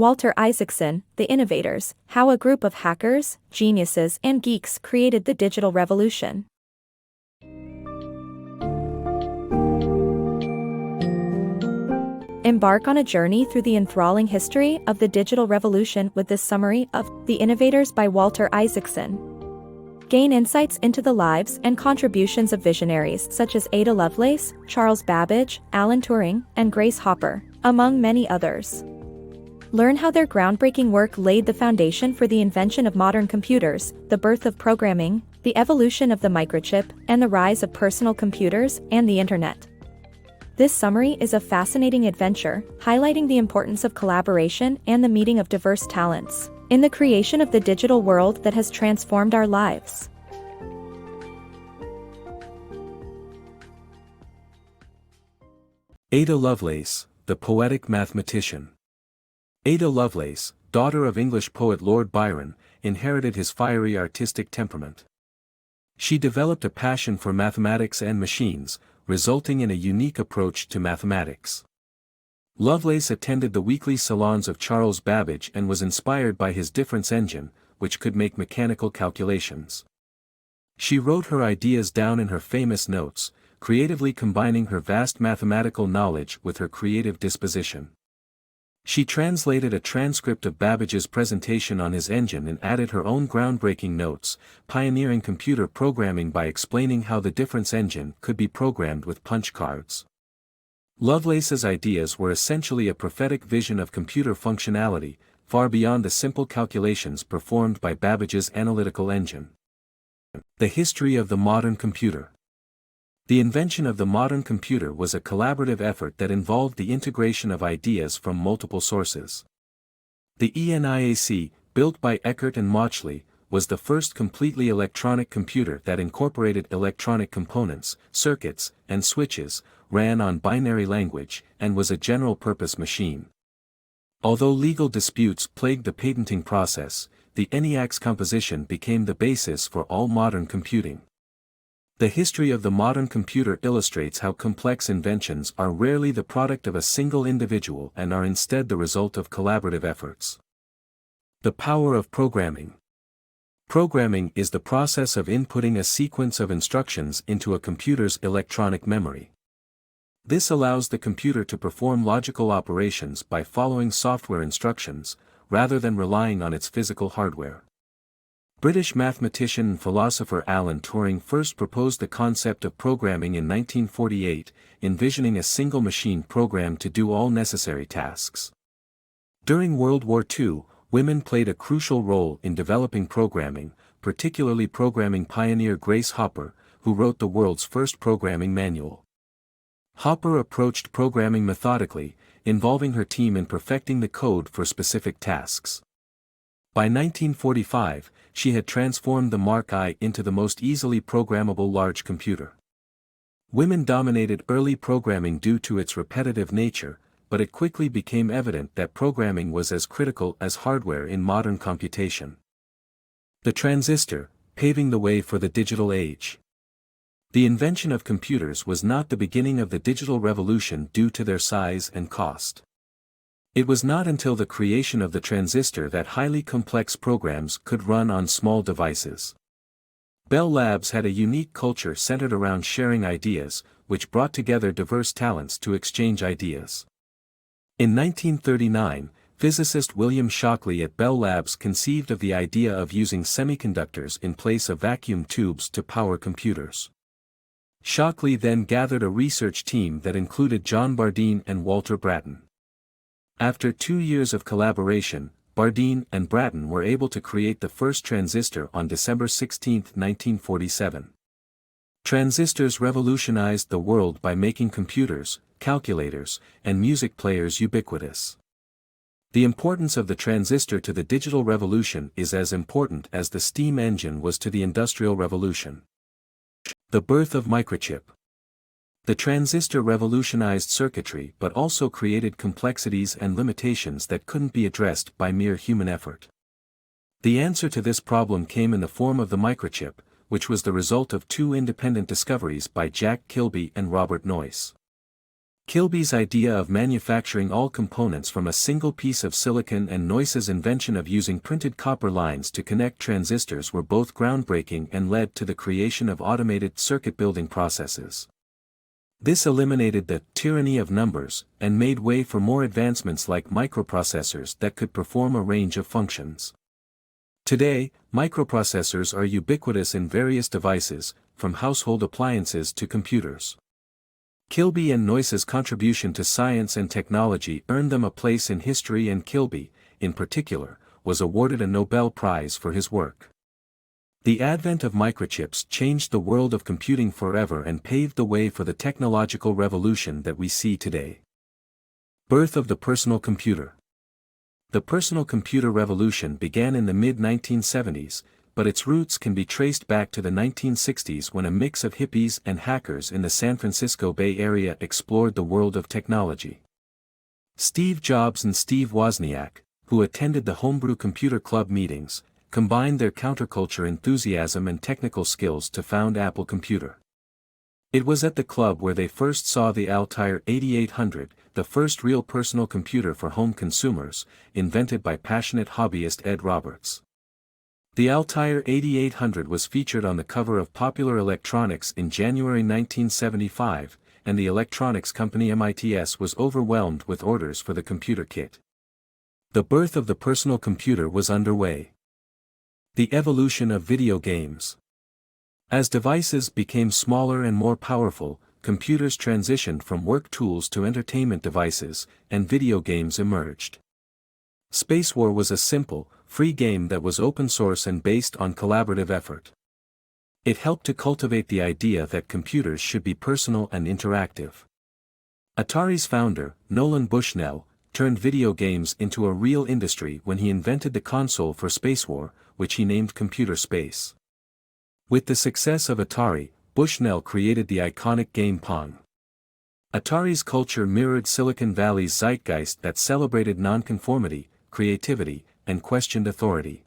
Walter Isaacson, The Innovators, How a Group of Hackers, Geniuses and Geeks Created the Digital Revolution. Embark on a journey through the enthralling history of the digital revolution with this summary of The Innovators by Walter Isaacson. Gain insights into the lives and contributions of visionaries such as Ada Lovelace, Charles Babbage, Alan Turing, and Grace Hopper, among many others. Learn how their groundbreaking work laid the foundation for the invention of modern computers, the birth of programming, the evolution of the microchip, and the rise of personal computers and the Internet. This summary is a fascinating adventure, highlighting the importance of collaboration and the meeting of diverse talents in the creation of the digital world that has transformed our lives. Ada Lovelace, the Poetic Mathematician. Ada Lovelace, daughter of English poet Lord Byron, inherited his fiery artistic temperament. She developed a passion for mathematics and machines, resulting in a unique approach to mathematics. Lovelace attended the weekly salons of Charles Babbage and was inspired by his difference engine, which could make mechanical calculations. She wrote her ideas down in her famous notes, creatively combining her vast mathematical knowledge with her creative disposition. She translated a transcript of Babbage's presentation on his engine and added her own groundbreaking notes, pioneering computer programming by explaining how the difference engine could be programmed with punch cards. Lovelace's ideas were essentially a prophetic vision of computer functionality, far beyond the simple calculations performed by Babbage's analytical engine. The history of the modern computer. The invention of the modern computer was a collaborative effort that involved the integration of ideas from multiple sources. The ENIAC, built by Eckert and Mauchly, was the first completely electronic computer that incorporated electronic components, circuits, and switches, ran on binary language, and was a general-purpose machine. Although legal disputes plagued the patenting process, the ENIAC's composition became the basis for all modern computing. The history of the modern computer illustrates how complex inventions are rarely the product of a single individual and are instead the result of collaborative efforts. The power of programming. Programming is the process of inputting a sequence of instructions into a computer's electronic memory. This allows the computer to perform logical operations by following software instructions, rather than relying on its physical hardware. British mathematician and philosopher Alan Turing first proposed the concept of programming in 1948, envisioning a single machine programmed to do all necessary tasks. During World War II, women played a crucial role in developing programming, particularly programming pioneer Grace Hopper, who wrote the world's first programming manual. Hopper approached programming methodically, involving her team in perfecting the code for specific tasks. By 1945, she had transformed the Mark I into the most easily programmable large computer. Women dominated early programming due to its repetitive nature, but it quickly became evident that programming was as critical as hardware in modern computation. The transistor, paving the way for the digital age. The invention of computers was not the beginning of the digital revolution due to their size and cost. It was not until the creation of the transistor that highly complex programs could run on small devices. Bell Labs had a unique culture centered around sharing ideas, which brought together diverse talents to exchange ideas. In 1939, physicist William Shockley at Bell Labs conceived of the idea of using semiconductors in place of vacuum tubes to power computers. Shockley then gathered a research team that included John Bardeen and Walter Brattain. After 2 years of collaboration, Bardeen and Brattain were able to create the first transistor on December 16, 1947. Transistors revolutionized the world by making computers, calculators, and music players ubiquitous. The importance of the transistor to the digital revolution is as important as the steam engine was to the Industrial Revolution. The birth of microchip. The transistor revolutionized circuitry but also created complexities and limitations that couldn't be addressed by mere human effort. The answer to this problem came in the form of the microchip, which was the result of two independent discoveries by Jack Kilby and Robert Noyce. Kilby's idea of manufacturing all components from a single piece of silicon and Noyce's invention of using printed copper lines to connect transistors were both groundbreaking and led to the creation of automated circuit building processes. This eliminated the tyranny of numbers and made way for more advancements like microprocessors that could perform a range of functions. Today, microprocessors are ubiquitous in various devices, from household appliances to computers. Kilby and Noyce's contribution to science and technology earned them a place in history, and Kilby, in particular, was awarded a Nobel Prize for his work. The advent of microchips changed the world of computing forever and paved the way for the technological revolution that we see today. Birth of the personal computer. The personal computer revolution began in the mid-1970s, but its roots can be traced back to the 1960s when a mix of hippies and hackers in the San Francisco Bay Area explored the world of technology. Steve Jobs and Steve Wozniak, who attended the Homebrew Computer Club meetings, combined their counterculture enthusiasm and technical skills to found Apple Computer. It was at the club where they first saw the Altair 8800, the first real personal computer for home consumers, invented by passionate hobbyist Ed Roberts. The Altair 8800 was featured on the cover of Popular Electronics in January 1975, and the electronics company MITS was overwhelmed with orders for the computer kit. The birth of the personal computer was underway. The evolution of video games. As devices became smaller and more powerful, computers transitioned from work tools to entertainment devices, and video games emerged. Space War was a simple, free game that was open source and based on collaborative effort. It helped to cultivate the idea that computers should be personal and interactive. Atari's founder, Nolan Bushnell, turned video games into a real industry when he invented the console for Space War, which he named Computer Space. With the success of Atari, Bushnell created the iconic game Pong. Atari's culture mirrored Silicon Valley's zeitgeist that celebrated nonconformity, creativity, and questioned authority.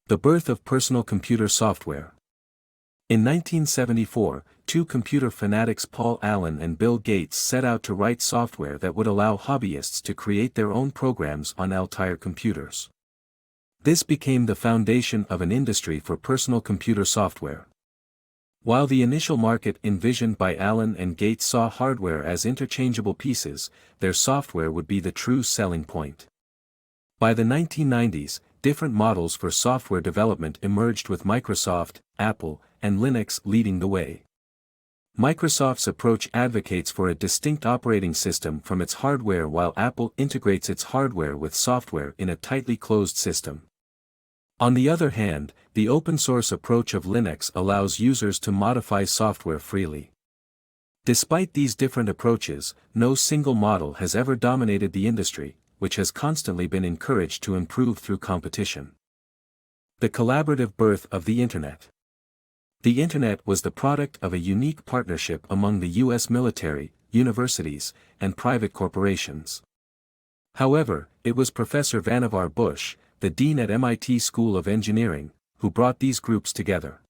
The birth of personal computer software. In 1974, two computer fanatics Paul Allen and Bill Gates set out to write software that would allow hobbyists to create their own programs on Altair computers. This became the foundation of an industry for personal computer software. While the initial market envisioned by Allen and Gates saw hardware as interchangeable pieces, their software would be the true selling point. By the 1990s, different models for software development emerged with Microsoft, Apple, and Linux leading the way. Microsoft's approach advocates for a distinct operating system from its hardware, while Apple integrates its hardware with software in a tightly closed system. On the other hand, the open-source approach of Linux allows users to modify software freely. Despite these different approaches, no single model has ever dominated the industry, which has constantly been encouraged to improve through competition. The collaborative birth of the Internet. The Internet was the product of a unique partnership among the U.S. military, universities, and private corporations. However, it was Professor Vannevar Bush, the dean at MIT School of Engineering, who brought these groups together.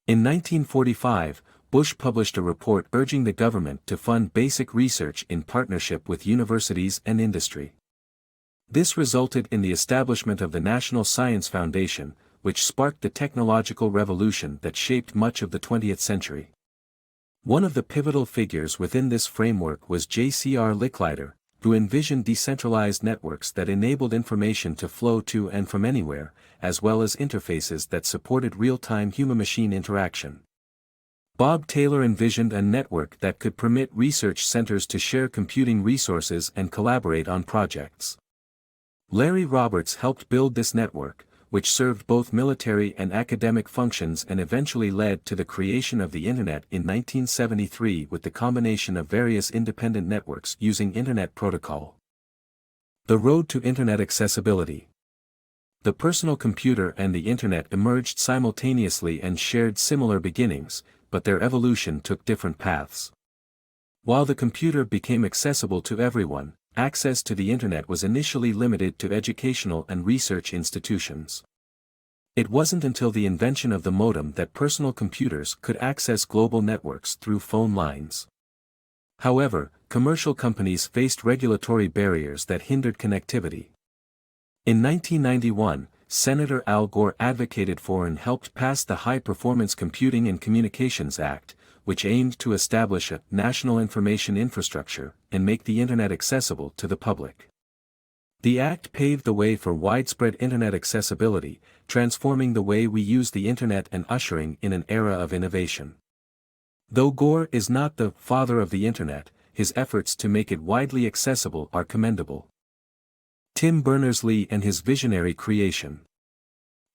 In 1945, Bush published a report urging the government to fund basic research in partnership with universities and industry. This resulted in the establishment of the National Science Foundation, which sparked the technological revolution that shaped much of the 20th century. One of the pivotal figures within this framework was J.C.R. Licklider, who envisioned decentralized networks that enabled information to flow to and from anywhere, as well as interfaces that supported real-time human-machine interaction. Bob Taylor envisioned a network that could permit research centers to share computing resources and collaborate on projects. Larry Roberts helped build this network, which served both military and academic functions and eventually led to the creation of the Internet in 1973 with the combination of various independent networks using Internet Protocol. The road to Internet accessibility. The personal computer and the Internet emerged simultaneously and shared similar beginnings, but their evolution took different paths. While the computer became accessible to everyone, access to the Internet was initially limited to educational and research institutions. It wasn't until the invention of the modem that personal computers could access global networks through phone lines. However, commercial companies faced regulatory barriers that hindered connectivity. In 1991, Senator Al Gore advocated for and helped pass the High-Performance Computing and Communications Act, which aimed to establish a national information infrastructure and make the Internet accessible to the public. The act paved the way for widespread Internet accessibility, transforming the way we use the Internet and ushering in an era of innovation. Though Gore is not the father of the Internet, his efforts to make it widely accessible are commendable. Tim Berners-Lee and his visionary creation.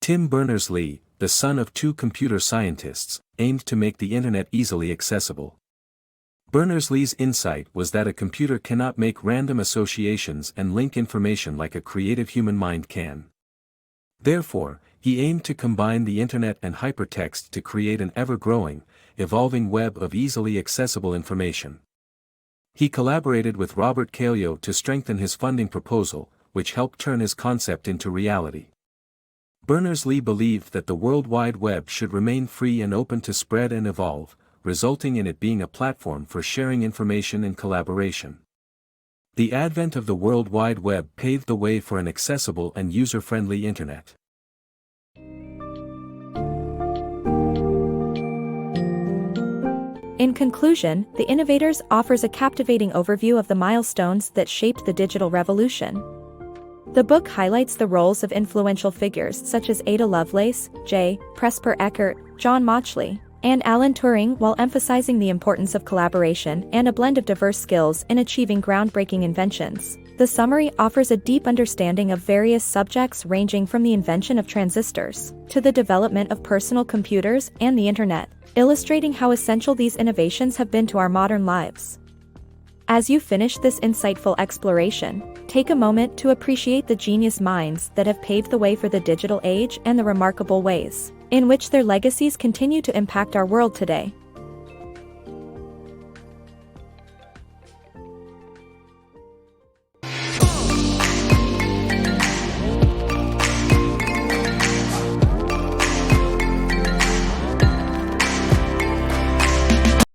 Tim Berners-Lee, the son of two computer scientists, aimed to make the Internet easily accessible. Berners-Lee's insight was that a computer cannot make random associations and link information like a creative human mind can. Therefore, he aimed to combine the Internet and hypertext to create an ever-growing, evolving web of easily accessible information. He collaborated with Robert Cailliau to strengthen his funding proposal, which helped turn his concept into reality. Berners-Lee believed that the World Wide Web should remain free and open to spread and evolve, resulting in it being a platform for sharing information and collaboration. The advent of the World Wide Web paved the way for an accessible and user-friendly Internet. In conclusion, The Innovators offers a captivating overview of the milestones that shaped the digital revolution. The book highlights the roles of influential figures such as Ada Lovelace, J. Presper Eckert, John Mauchly, and Alan Turing, while emphasizing the importance of collaboration and a blend of diverse skills in achieving groundbreaking inventions. The summary offers a deep understanding of various subjects ranging from the invention of transistors to the development of personal computers and the Internet, illustrating how essential these innovations have been to our modern lives. As you finish this insightful exploration, take a moment to appreciate the genius minds that have paved the way for the digital age and the remarkable ways in which their legacies continue to impact our world today.